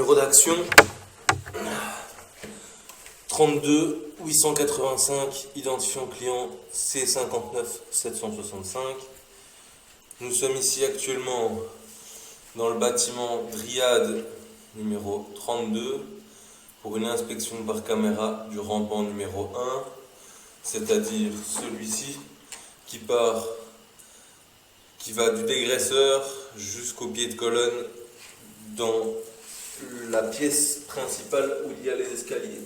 Numéro d'action 32 885, identifiant client C59 765. Nous sommes ici actuellement dans le bâtiment Dryade numéro 32 pour une inspection par caméra du rampant numéro 1, c'est-à-dire celui-ci qui va du dégraisseur jusqu'au pied de colonne dans la pièce principale où il y a les escaliers.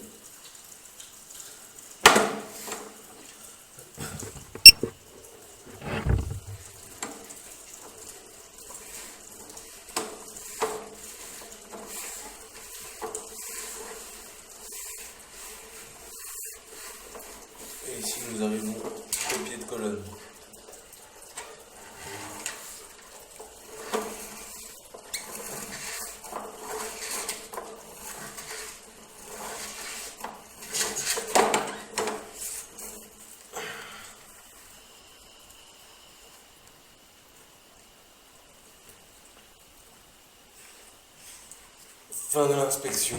Et ici nous arrivons au pied de colonne. Fin de l'inspection.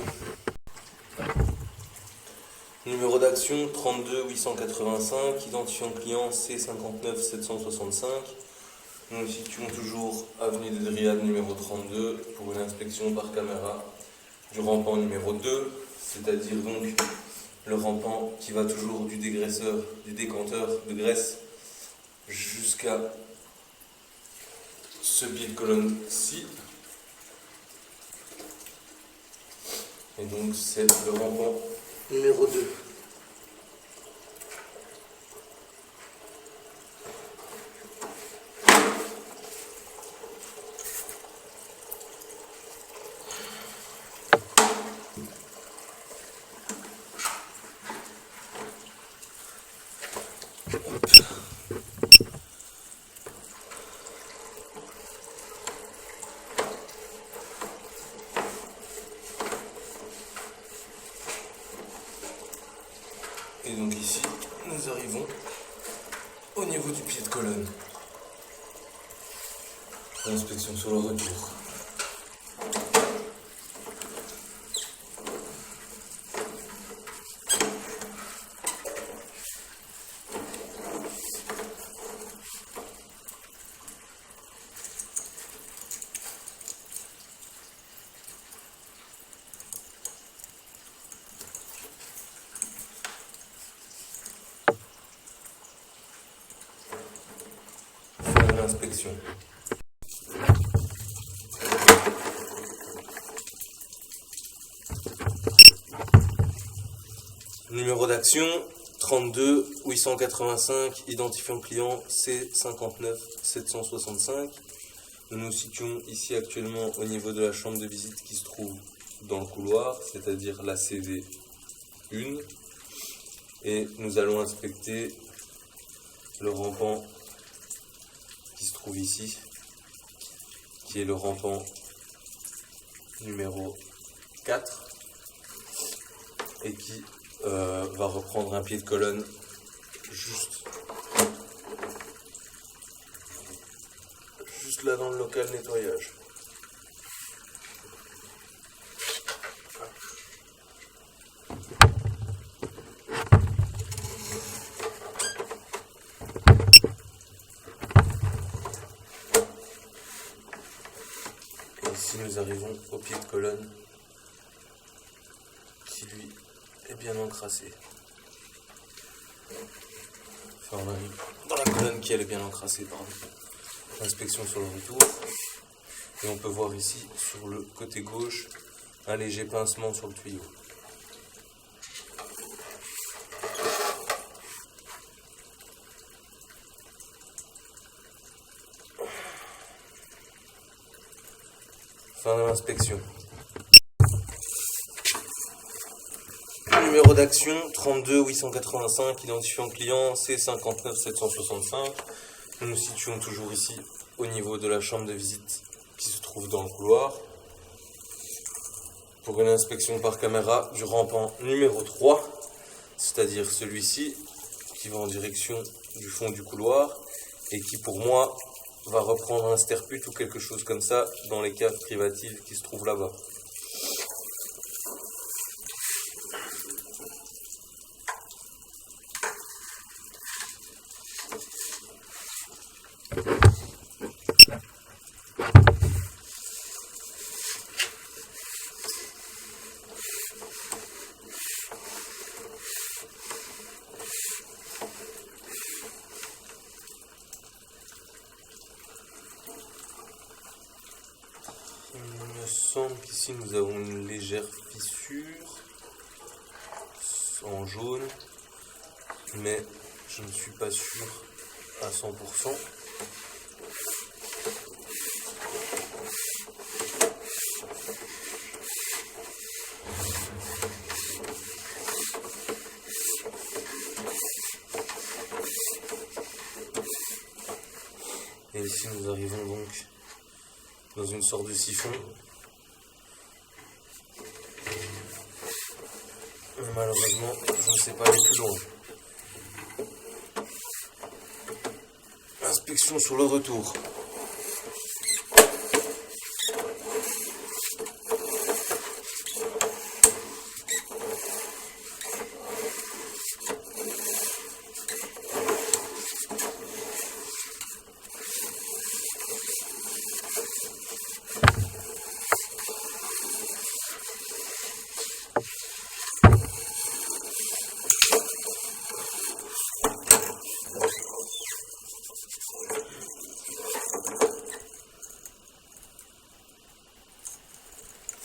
Numéro d'action 32 885, identifiant client C59 765. Nous nous situons toujours avenue des Dryades numéro 32 pour une inspection par caméra du rampant numéro 2, c'est-à-dire donc le rampant qui va toujours du dégraisseur, du décanteur de graisse jusqu'à ce pied de colonne-ci. Et donc c'est le rampant numéro 2. Et donc ici, nous arrivons au niveau du pied de colonne. L'inspection sur le retour. Inspection. Numéro d'action 32 885, identifiant client C59 765. Nous nous situons ici actuellement au niveau de la chambre de visite qui se trouve dans le couloir, c'est-à-dire la CV1. Et nous allons inspecter le rampant qui se trouve ici, qui est le rampant numéro 4 et qui va reprendre un pied de colonne juste là dans le local nettoyage. Ici nous arrivons au pied de colonne qui lui est bien encrassé. Enfin on arrive dans la colonne qui elle est bien encrassée, pardon. Inspection sur le retour. Et on peut voir ici sur le côté gauche un léger pincement sur le tuyau. Fin de l'inspection. Numéro d'action 32 885, identifiant client C59 765. Nous nous situons toujours ici au niveau de la chambre de visite qui se trouve dans le couloir pour une inspection par caméra du rampant numéro 3, c'est-à-dire celui-ci qui va en direction du fond du couloir et qui pour moi va reprendre un sterput ou quelque chose comme ça dans les caves privatives qui se trouvent là-bas. me semble qu'ici nous avons une légère fissure en jaune, mais je ne suis pas sûr à 100%. Et ici nous arrivons donc dans une sorte de siphon. Mais malheureusement, je ne sais pas aller plus loin. Inspection sur le retour.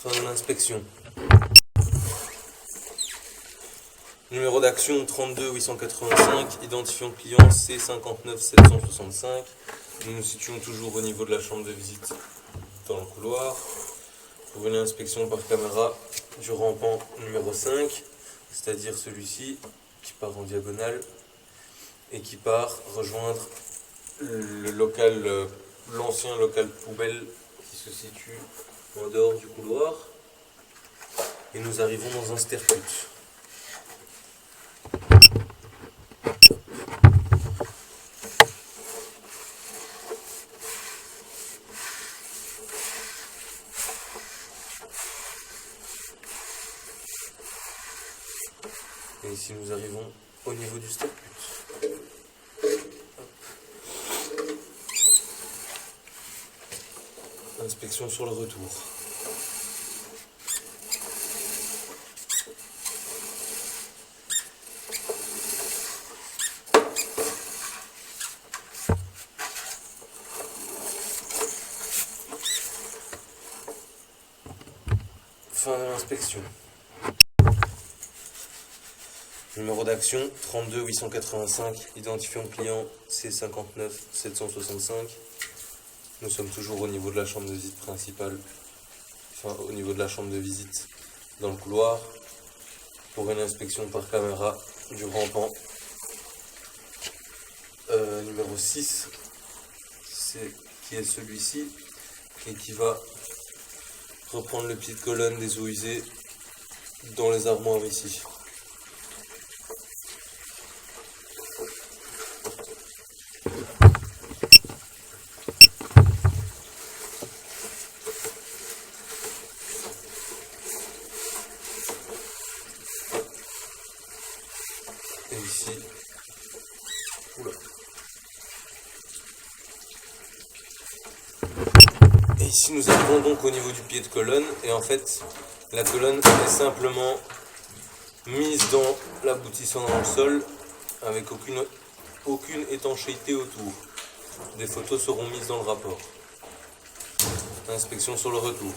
Fin de l'inspection. Numéro d'action 32 885, identifiant client C59 765. Nous nous situons toujours au niveau de la chambre de visite dans le couloir. Pour une inspection par caméra du rampant numéro 5, c'est-à-dire celui-ci qui part en diagonale et qui part rejoindre le local, l'ancien local poubelle qui se situe en dehors du couloir, et nous arrivons dans un stercut. Et ici nous arrivons au niveau du stercut. Inspection sur le retour. Fin de l'inspection. Numéro d'action 32 885, identifiant client C59 765. Nous sommes toujours au niveau de la chambre de visite principale, enfin au niveau de la chambre de visite dans le couloir, pour une inspection par caméra du rampant numéro 6, qui est celui-ci, et qui va reprendre le pied de colonne des eaux usées dans les armoires ici. Et ici, oula. Et ici nous arrivons donc au niveau du pied de colonne, et en fait la colonne est simplement mise dans l'aboutissant dans le sol avec aucune étanchéité autour. Des photos seront mises dans le rapport. Inspection sur le retour.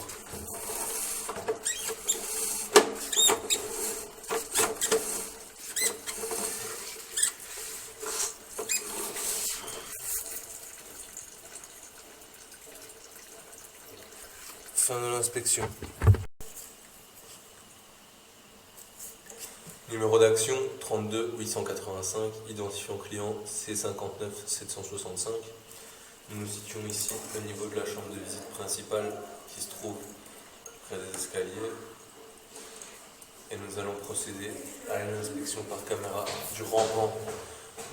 Fin de l'inspection. Numéro d'action 32 885, identifiant client C59 765. Nous nous situons ici au niveau de la chambre de visite principale qui se trouve près des escaliers. Et nous allons procéder à une inspection par caméra du rampant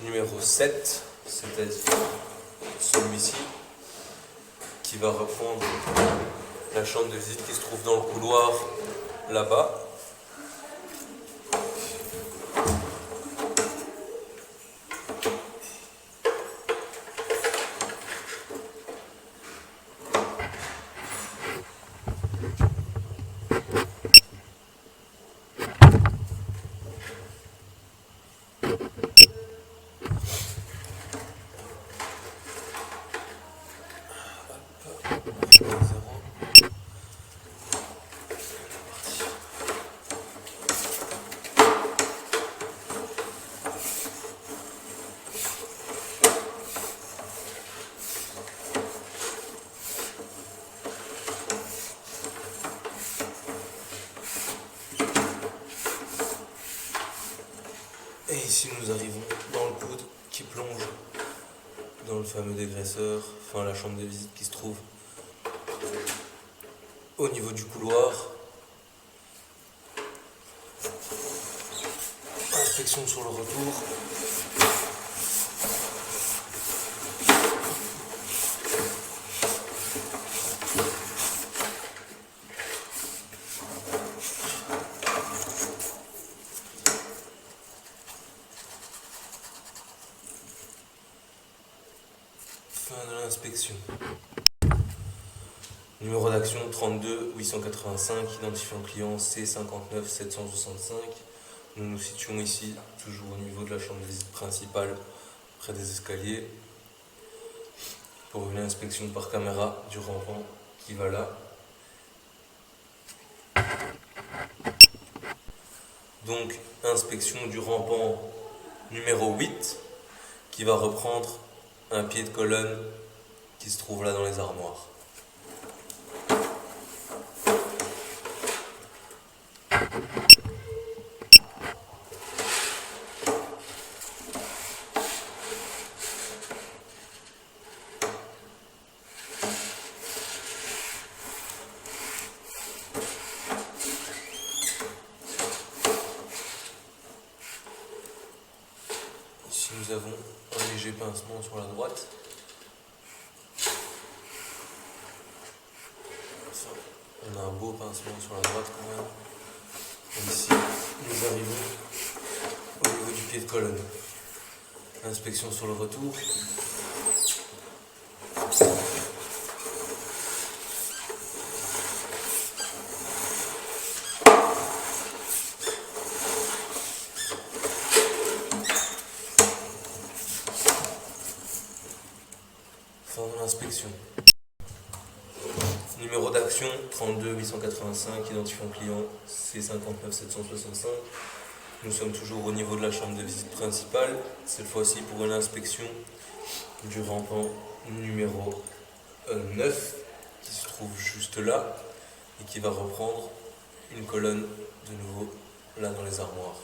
numéro 7, c'est-à-dire celui-ci, qui va reprendre la chambre de visite qui se trouve dans le couloir là-bas. ici nous arrivons dans le coude qui plonge dans le fameux dégraisseur, enfin la chambre de visite qui se trouve au niveau du couloir. Inspection sur le retour. Fin de l'inspection. Numéro d'action 32 885, identifiant client C59 765. Nous nous situons ici, toujours au niveau de la chambre de visite principale, près des escaliers, pour une inspection par caméra du rampant qui va là. Donc, inspection du rampant numéro 8, qui va reprendre un pied de colonne qui se trouve là dans les armoires. Ici nous avons un léger pincement sur la droite. On a un beau pincement sur la droite quand même. Et ici nous arrivons au niveau du pied de colonne. Inspection sur le retour. Fin de l'inspection. Numéro d'action 32 885, identifiant client C59 765. Nous sommes toujours au niveau de la chambre de visite principale, cette fois-ci pour une inspection du rampant numéro 9, qui se trouve juste là, et qui va reprendre une colonne de nouveau là dans les armoires.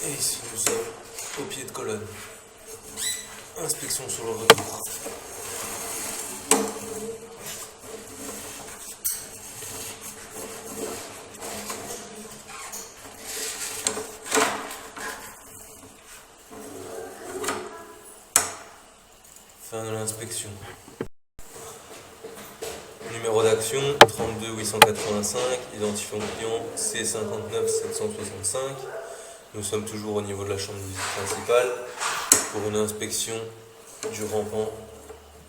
Et ici nous sommes au pied de colonne. Inspection sur le retour. Fin de l'inspection. Numéro d'action 32 885, identifiant client C59 765. Nous sommes toujours au niveau de la chambre de visite principale pour une inspection du rampant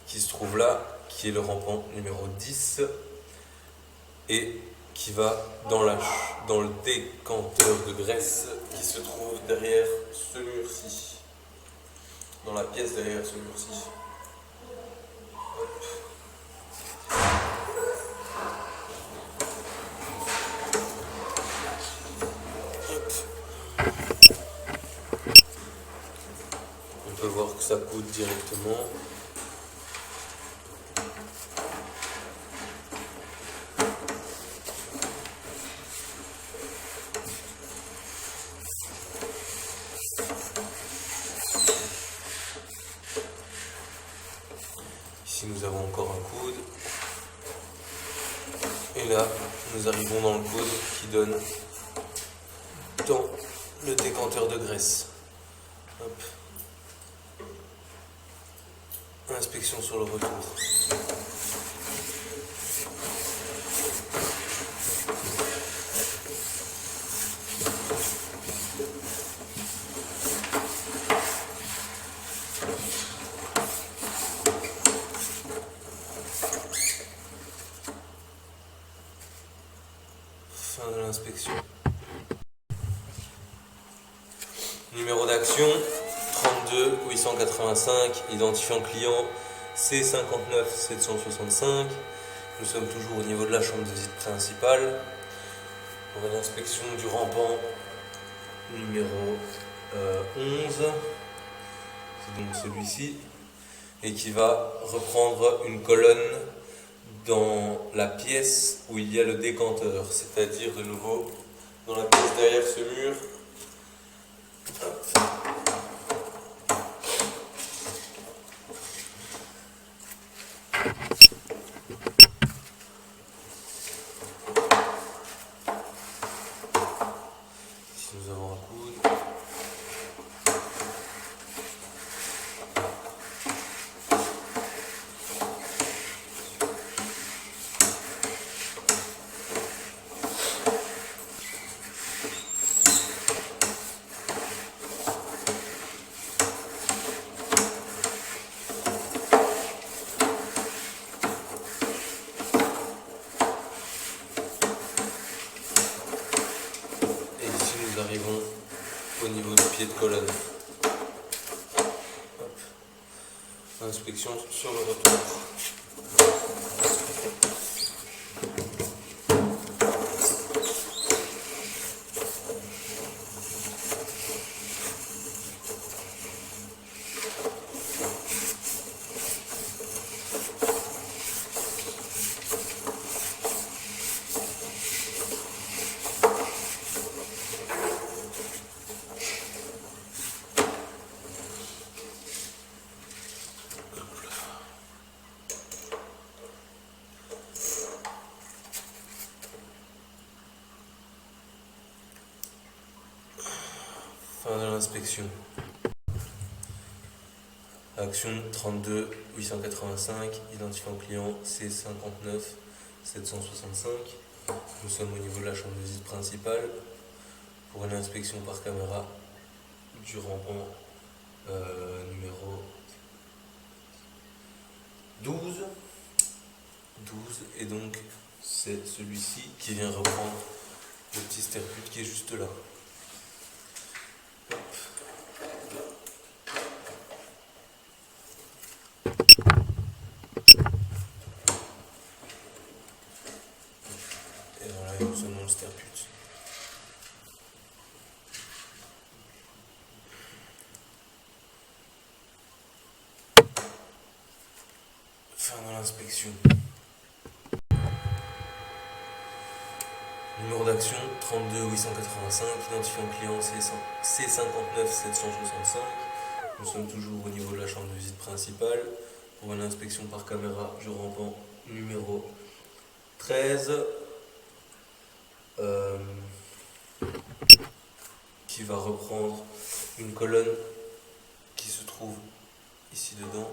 qui se trouve là, qui est le rampant numéro 10 et qui va dans le décanteur de graisse qui se trouve derrière ce mur-ci, dans la pièce derrière ce mur-ci. On peut voir que ça coûte directement. Ici nous avons encore un coude. Et là, nous arrivons dans le coude qui donne dans le décanteur de graisse. Hop. Inspection sur le retour. Fin de l'inspection. Numéro d'action 32 885, identifiant client C59 765. Nous sommes toujours au niveau de la chambre de visite principale pour une inspection du rampant numéro 11. C'est donc celui-ci, et qui va reprendre une colonne dans la pièce où il y a le décanteur, c'est-à-dire de nouveau dans la pièce derrière ce mur. Hop. Ici nous avons un coude. Nous arrivons au niveau du pied de colonne. Hop. Inspection sur le retour. Fin de l'inspection. Action 32 885, identifiant client C59 765. Nous sommes au niveau de la chambre de visite principale pour une inspection par caméra du rampant numéro 12. Et donc c'est celui-ci qui vient reprendre le petit sterput qui est juste là. Et voilà, il nous sonne le sterput. Fin de l'inspection. Numéro d'action 32 885, identifiant client C59 765. Nous sommes toujours au niveau de la chambre de visite principale pour une inspection par caméra du rampant numéro 13, qui va reprendre une colonne qui se trouve ici dedans.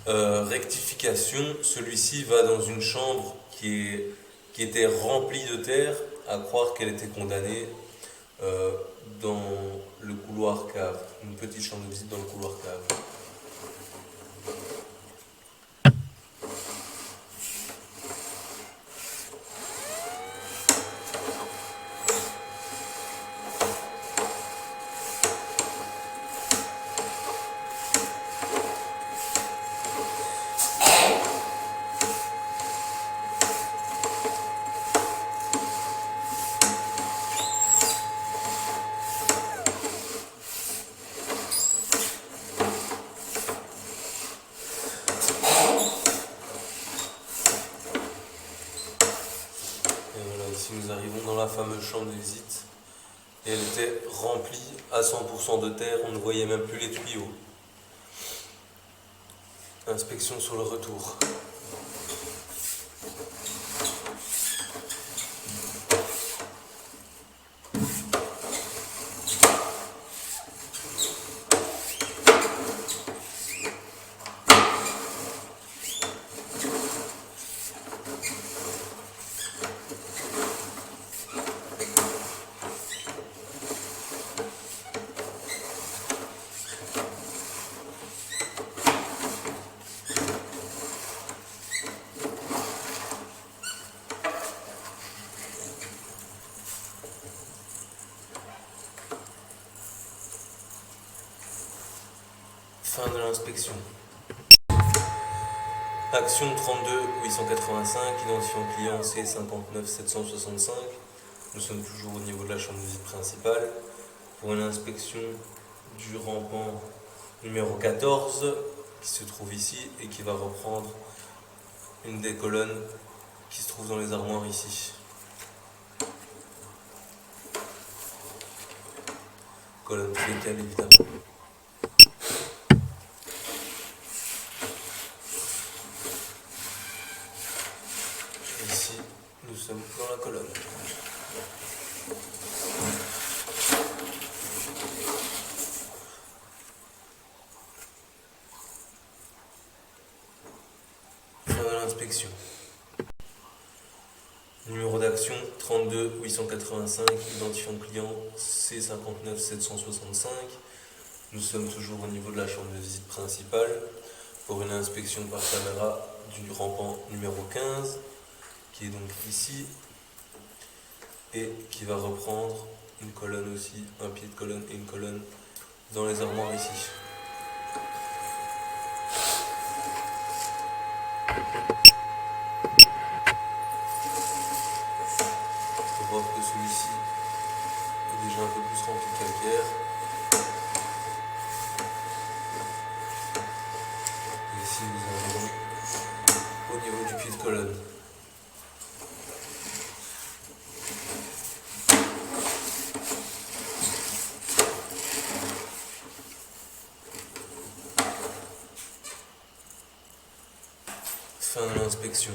Rectification, celui-ci va dans une chambre qui était remplie de terre, à croire qu'elle était condamnée dans le couloir cave, une petite chambre de visite dans le couloir cave. Ici nous arrivons dans la fameuse chambre de visite et elle était remplie à 100% de terre, on ne voyait même plus les tuyaux. Inspection sur le retour. Fin de l'inspection. Action 32 885, identifiant client C59 765. Nous sommes toujours au niveau de la chambre de visite principale pour une inspection du rampant numéro 14 qui se trouve ici et qui va reprendre une des colonnes qui se trouve dans les armoires ici. Colonne fécale évidemment. Ici, nous sommes dans la colonne. Fin de l'inspection. Numéro d'action 32 885, identifiant client C59 765. Nous sommes toujours au niveau de la chambre de visite principale pour une inspection par caméra du rampant numéro 15 qui est donc ici et qui va reprendre une colonne aussi, un pied de colonne et une colonne dans les armoires ici. On peut voir que celui-ci est déjà un peu plus rempli de calcaire. Et ici nous avons au niveau du pied de colonne. Fin de l'inspection.